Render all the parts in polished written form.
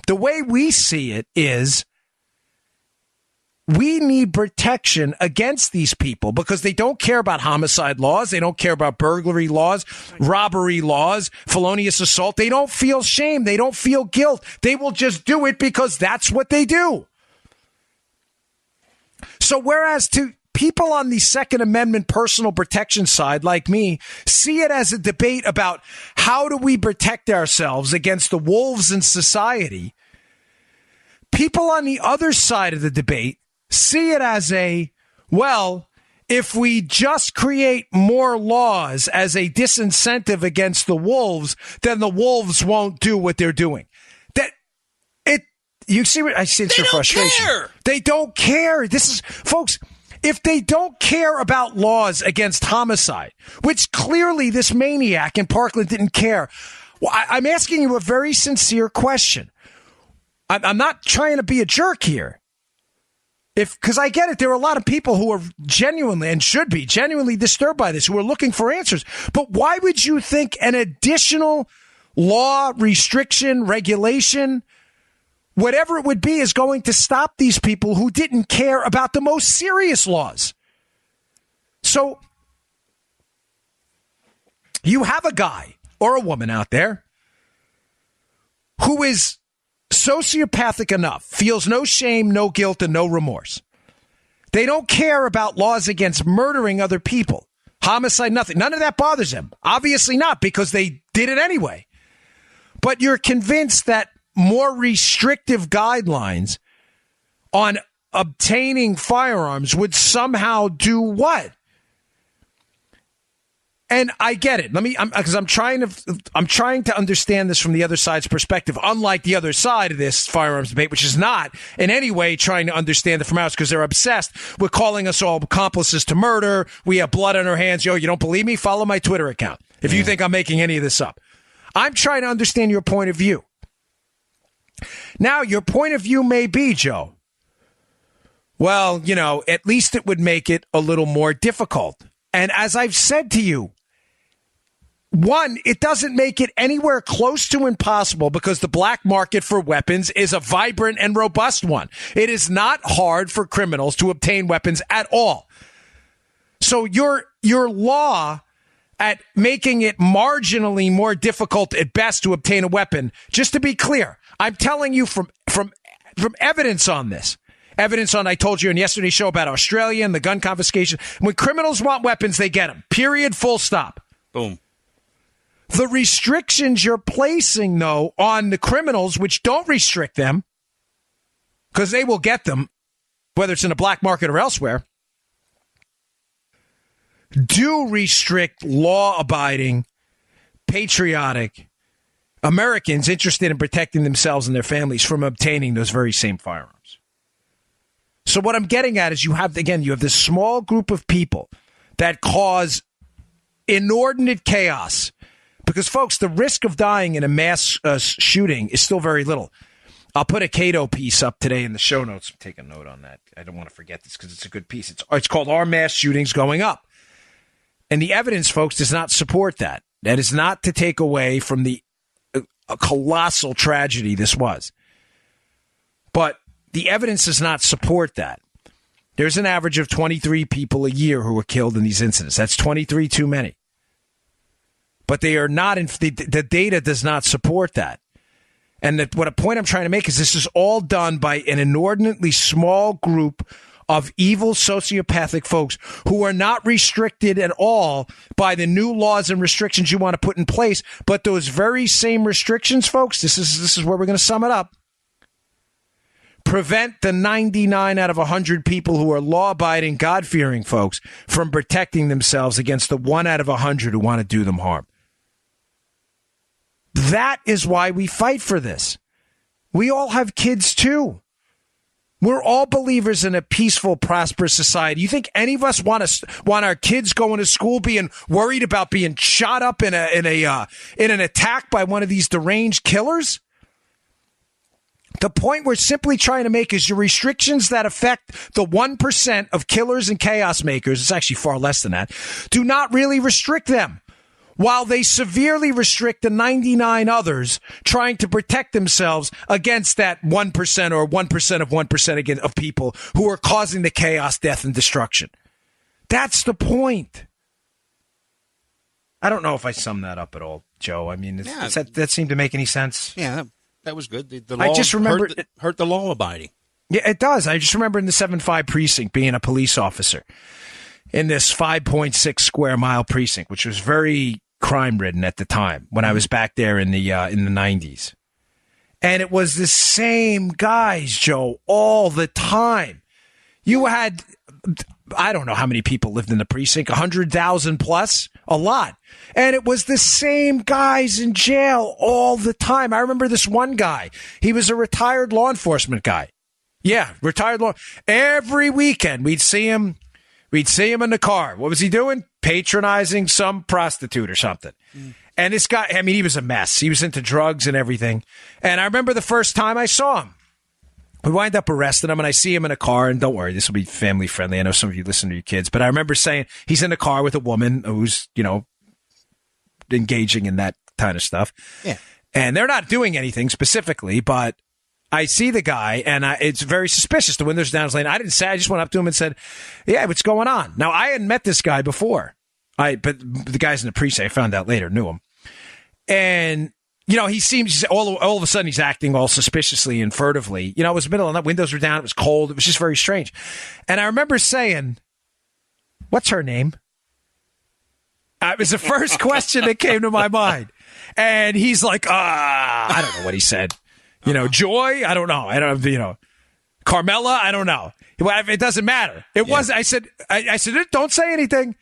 The way we see it is we need protection against these people because they don't care about homicide laws. They don't care about burglary laws, robbery laws, felonious assault. They don't feel shame. They don't feel guilt. They will just do it because that's what they do. So whereas to people on the Second Amendment personal protection side, like me, see it as a debate about how do we protect ourselves against the wolves in society, people on the other side of the debate see it as if we just create more laws as a disincentive against the wolves, then the wolves won't do what they're doing. You see what I sense your frustration. Care. They don't care. This is, folks, if they don't care about laws against homicide, which clearly this maniac in Parkland didn't care, well, I'm asking you a very sincere question. I'm not trying to be a jerk here. Because I get it, there are a lot of people who are genuinely and should be genuinely disturbed by this, who are looking for answers. But why would you think an additional law, restriction, regulation, whatever it would be, is going to stop these people who didn't care about the most serious laws? So you have a guy or a woman out there who is sociopathic enough, feels no shame, no guilt, and no remorse. They don't care about laws against murdering other people, homicide, nothing. None of that bothers them. Obviously not, because they did it anyway. But you're convinced that more restrictive guidelines on obtaining firearms would somehow do what? And I get it. I'm trying to understand this from the other side's perspective, unlike the other side of this firearms debate, which is not in any way trying to understand it from ours, because they're obsessed with calling us all accomplices to murder. We have blood on our hands. Yo, you don't believe me? Follow my Twitter account if you think I'm making any of this up. I'm trying to understand your point of view. Now, your point of view may be, Joe, well, at least it would make it a little more difficult. And as I've said to you, one, it doesn't make it anywhere close to impossible, because the black market for weapons is a vibrant and robust one. It is not hard for criminals to obtain weapons at all. So your law at making it marginally more difficult at best to obtain a weapon, just to be clear, I'm telling you from evidence on this. Evidence on, I told you in yesterday's show about Australia and the gun confiscation. When criminals want weapons, they get them. Period. Full stop. Boom. The restrictions you're placing, though, on the criminals, which don't restrict them, because they will get them, whether it's in the black market or elsewhere, do restrict law-abiding, patriotic Americans interested in protecting themselves and their families from obtaining those very same firearms. So what I'm getting at is you have this small group of people that cause inordinate chaos. Because, folks, the risk of dying in a mass shooting is still very little. I'll put a Cato piece up today in the show notes. Take a note on that. I don't want to forget this because it's a good piece. It's called Are Mass Shootings Going Up? And the evidence, folks, does not support that. That is not to take away from the colossal tragedy this was. But the evidence does not support that. There's an average of 23 people a year who are killed in these incidents. That's 23 too many. But they are not the data does not support that. And what a point I'm trying to make is this is all done by an inordinately small group of evil sociopathic folks who are not restricted at all by the new laws and restrictions you want to put in place. But those very same restrictions, folks, this is where we're going to sum it up, prevent the 99 out of 100 people who are law-abiding, God-fearing folks from protecting themselves against the 1 out of 100 who want to do them harm. That is why we fight for this. We all have kids, too. We're all believers in a peaceful, prosperous society. You think any of us want our kids going to school being worried about being shot up in an attack by one of these deranged killers? The point we're simply trying to make is your restrictions that affect the 1% of killers and chaos makers, it's actually far less than that, do not really restrict them. while they severely restrict the 99 others trying to protect themselves against that 1% or 1% of 1% again of people who are causing the chaos, death, and destruction. That's the point. I don't know if I summed that up at all, Joe. I mean, does that seem to make any sense? Yeah, that was good. The law I just remember hurt the law abiding. Yeah, it does. I just remember in the 7-5 precinct being a police officer in this 5.6 square mile precinct, which was very crime ridden at the time when I was back there in the 90s. And it was the same guys, Joe, all the time. You had, I don't know how many people lived in the precinct, 100,000 plus, a lot. And it was the same guys in jail all the time. I remember this one guy. He was a retired law enforcement guy. Yeah, retired law. Every weekend we'd see him in the car. What was he doing? Patronizing some prostitute or something. And this guy, I mean, he was a mess. He was into drugs and everything. And I remember the first time I saw him. We wind up arresting him, and I see him in a car, and don't worry, this will be family friendly. I know some of you listen to your kids, but I remember saying he's in a car with a woman who's, engaging in that kind of stuff. Yeah. And they're not doing anything specifically, but I see the guy, and it's very suspicious. The windows down his lane. I didn't say. I just went up to him and said, "Yeah, what's going on?" Now, I hadn't met this guy before. But the guys in the precinct, I found out later, knew him. And, he seems all of a sudden he's acting all suspiciously and furtively. It was middle of the night. Windows were down. It was cold. It was just very strange. And I remember saying, "What's her name?" It was the first question that came to my mind. And he's like, I don't know what he said. Joy? I don't know. Carmela? I don't know. It doesn't matter. It was. I said, don't say anything.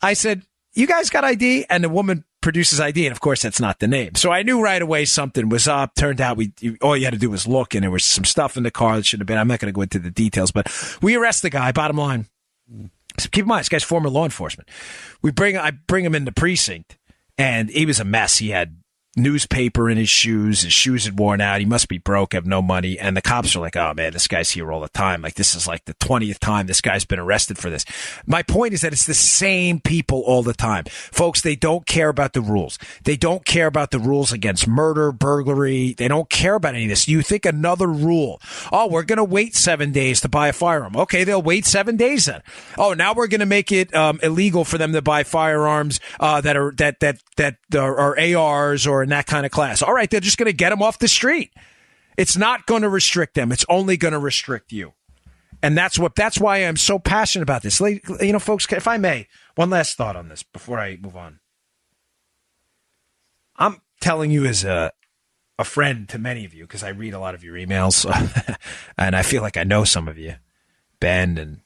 I said, "You guys got ID?" And the woman produces ID, and of course, that's not the name. So I knew right away something was up. Turned out all you had to do was look, and there was some stuff in the car that shouldn't have been. I'm not going to go into the details, but we arrest the guy. Bottom line, so keep in mind, this guy's former law enforcement. I bring him in the precinct, and he was a mess. He had newspaper in his shoes had worn out, he must be broke, have no money, and the cops are like, "Oh man, this guy's here all the time, like this is like the 20th time this guy's been arrested for this." My point is that it's the same people all the time, folks. They don't care about the rules. They don't care about the rules against murder, burglary. They don't care about any of this. You think another rule, we're gonna wait 7 days to buy a firearm. Okay, they'll wait 7 days then. Now we're gonna make it illegal for them to buy firearms that are ARs or in that kind of class. All right, they're just going to get them off the street. It's not going to restrict them. It's only going to restrict you. And that's why I'm so passionate about this. Folks, if I may, one last thought on this before I move on. I'm telling you as a friend to many of you, because I read a lot of your emails, and I feel like I know some of you, Ben and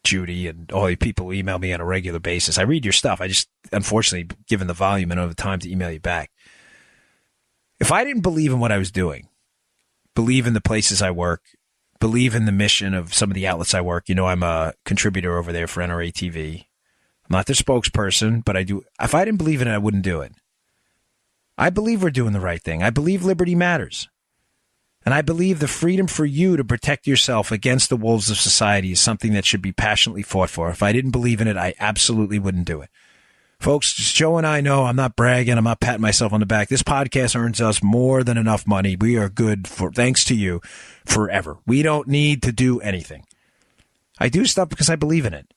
Judy and all the people who email me on a regular basis. I read your stuff. I just, unfortunately, given the volume and over the time to email you back. If I didn't believe in what I was doing, believe in the places I work, believe in the mission of some of the outlets I work, I'm a contributor over there for NRA TV. I'm not their spokesperson, but I do. If I didn't believe in it, I wouldn't do it. I believe we're doing the right thing. I believe liberty matters. And I believe the freedom for you to protect yourself against the wolves of society is something that should be passionately fought for. If I didn't believe in it, I absolutely wouldn't do it. Folks, Joe and I know I'm not bragging. I'm not patting myself on the back. This podcast earns us more than enough money. We are good thanks to you, forever. We don't need to do anything. I do stuff because I believe in it.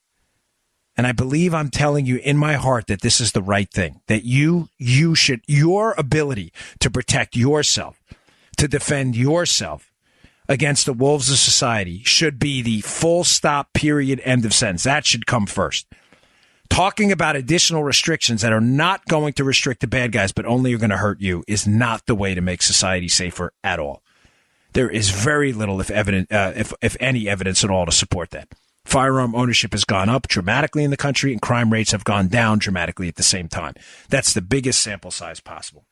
And I believe I'm telling you in my heart that this is the right thing, that your ability to protect yourself, to defend yourself against the wolves of society should be the full stop, period, end of sentence. That should come first. Talking about additional restrictions that are not going to restrict the bad guys, but only are going to hurt you, is not the way to make society safer at all. There is very little, if any evidence at all, to support that. Firearm ownership has gone up dramatically in the country, and crime rates have gone down dramatically at the same time. That's the biggest sample size possible.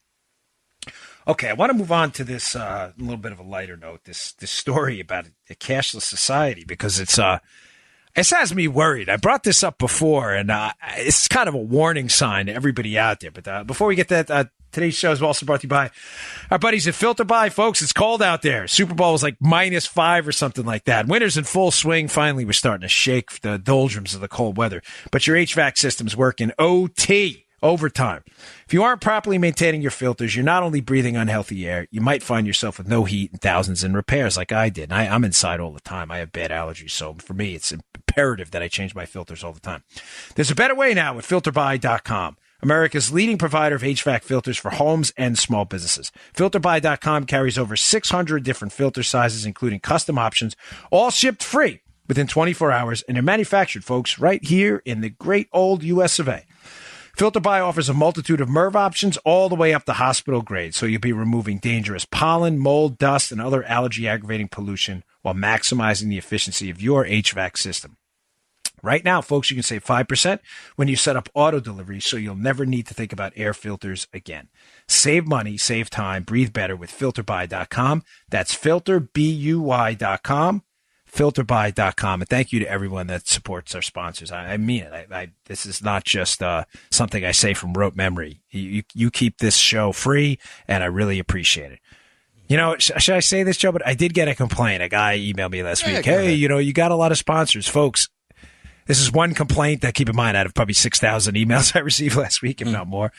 Okay, I want to move on to this a little bit of a lighter note. This story about a cashless society, because it has me worried. I brought this up before, and it's kind of a warning sign to everybody out there. But before we get that, today's show is also brought to you by our buddies at Filter By. Folks, it's cold out there. Super Bowl was like -5 or something like that. Winter's in full swing. Finally, we're starting to shake the doldrums of the cold weather. But your HVAC system's working OT over time. If you aren't properly maintaining your filters, you're not only breathing unhealthy air, you might find yourself with no heat and thousands in repairs like I did. And I'm inside all the time. I have bad allergies, so for me, it's imperative that I change my filters all the time. There's a better way now with FilterBuy.com, America's leading provider of HVAC filters for homes and small businesses. FilterBuy.com carries over 600 different filter sizes, including custom options, all shipped free within 24 hours, and they're manufactured, folks, right here in the great old U.S. of A. FilterBuy offers a multitude of MERV options all the way up to hospital grade, so you'll be removing dangerous pollen, mold, dust, and other allergy-aggravating pollution while maximizing the efficiency of your HVAC system. Right now, folks, you can save 5% when you set up auto delivery, so you'll never need to think about air filters again. Save money, save time, breathe better with FilterBuy.com. That's FilterBuy.com. FilterBuy.com. And thank you to everyone that supports our sponsors. I mean it. This is not just something I say from rote memory. You keep this show free, and I really appreciate it. You know, should I say this, Joe? But I did get a complaint. A guy emailed me last week. Hey, you got a lot of sponsors. Folks, this is one complaint that, keep in mind, out of probably 6,000 emails I received last week, if not more.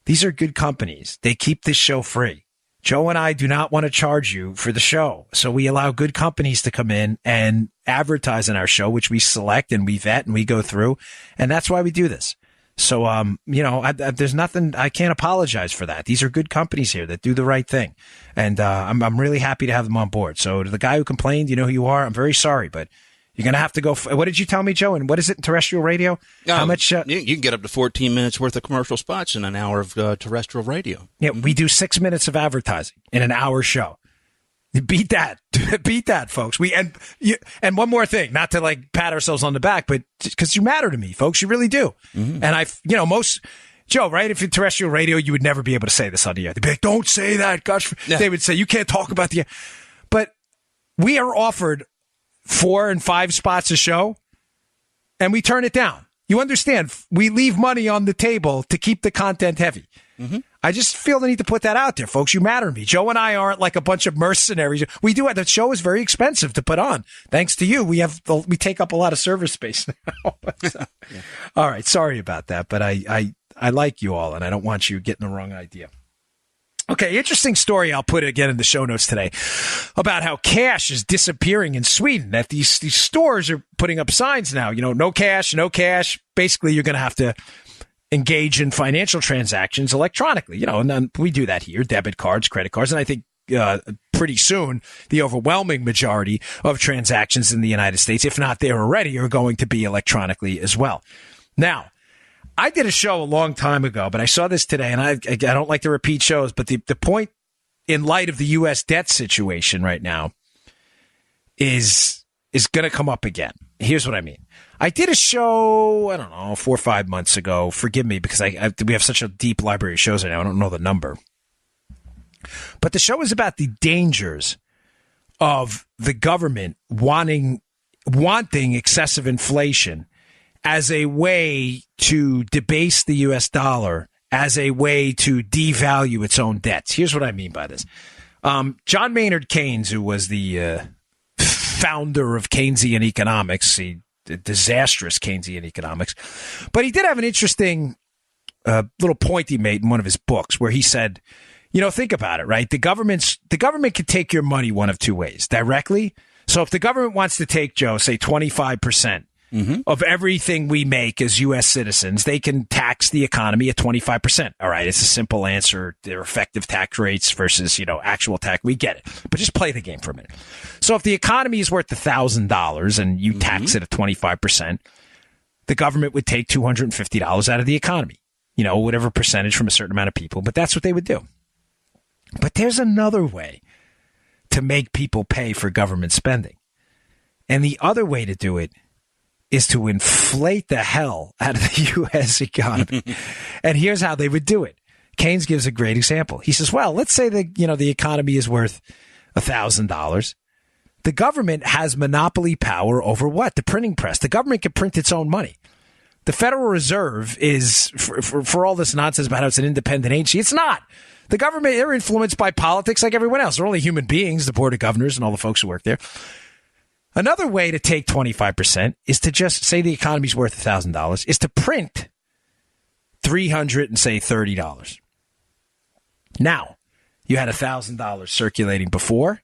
These are good companies. They keep this show free. Joe and I do not want to charge you for the show. So we allow good companies to come in and advertise in our show, which we select and we vet and we go through. And that's why we do this. So, there's nothing, I can't apologize for that. These are good companies here that do the right thing. And I'm really happy to have them on board. So to the guy who complained, you know who you are. I'm very sorry, but you're going to have to go. What did you tell me, Joe? And what is it in terrestrial radio? How much? You can get up to 14 minutes worth of commercial spots in an hour of terrestrial radio. Yeah, we do 6 minutes of advertising in an hour show. Beat that. Beat that, folks. And one more thing, not to like pat ourselves on the back, but because you matter to me, folks. You really do. Mm-hmm. And most, Joe, right? If you're terrestrial radio, you would never be able to say this on the air. They'd be like, don't say that. Gosh, yeah. They would say, you can't talk about the air. But we are offered 4 and 5 spots a show, and we turn it down. You understand? We leave money on the table to keep the content heavy. Mm-hmm. I just feel the need to put that out there, folks. You matter to me. Joe and I aren't like a bunch of mercenaries. We do. The show is very expensive to put on. Thanks to you, we take up a lot of server space now. Yeah. All right, sorry about that, but I like you all, and I don't want you getting the wrong idea. Okay, interesting story. I'll put it again in the show notes today about how cash is disappearing in Sweden. That these stores are putting up signs now. You know, no cash, no cash. Basically, you're going to have to engage in financial transactions electronically. You know, and then we do that here: debit cards, credit cards, and I think pretty soon the overwhelming majority of transactions in the United States, if not there already, are going to be electronically as well. Now, I did a show a long time ago, but I saw this today, and I don't like to repeat shows, but the point in light of the U.S. debt situation right now is going to come up again. Here's what I mean. I did a show, I don't know, 4 or 5 months ago. Forgive me, because we have such a deep library of shows right now. I don't know the number. But the show is about the dangers of the government wanting excessive inflation as a way to debase the U.S. dollar, as a way to devalue its own debts. Here's what I mean by this. John Maynard Keynes, who was the founder of Keynesian economics, the disastrous Keynesian economics, but he did have an interesting little point he made in one of his books where he said, you know, think about it, right? The government could take your money one of two ways: directly. So if the government wants to take, Joe, say 25%, mm-hmm. of everything we make as U.S. citizens, they can tax the economy at 25%. All right, it's a simple answer. They're effective tax rates versus, actual tax. We get it. But just play the game for a minute. So if the economy is worth $1,000 and you mm-hmm. tax it at 25%, the government would take $250 out of the economy. Whatever percentage from a certain amount of people. But that's what they would do. But there's another way to make people pay for government spending. And the other way to do it is to inflate the hell out of the U.S. economy. And here's how they would do it. Keynes gives a great example. He says, well, let's say that, the economy is worth $1,000. The government has monopoly power over what? The printing press. The government can print its own money. The Federal Reserve is, for all this nonsense about how it's an independent agency, it's not. The government, they're influenced by politics like everyone else. They're only human beings, the board of governors and all the folks who work there. Another way to take 25% is to just say the economy's worth $1,000, is to print $330. Now, you had $1,000 circulating before.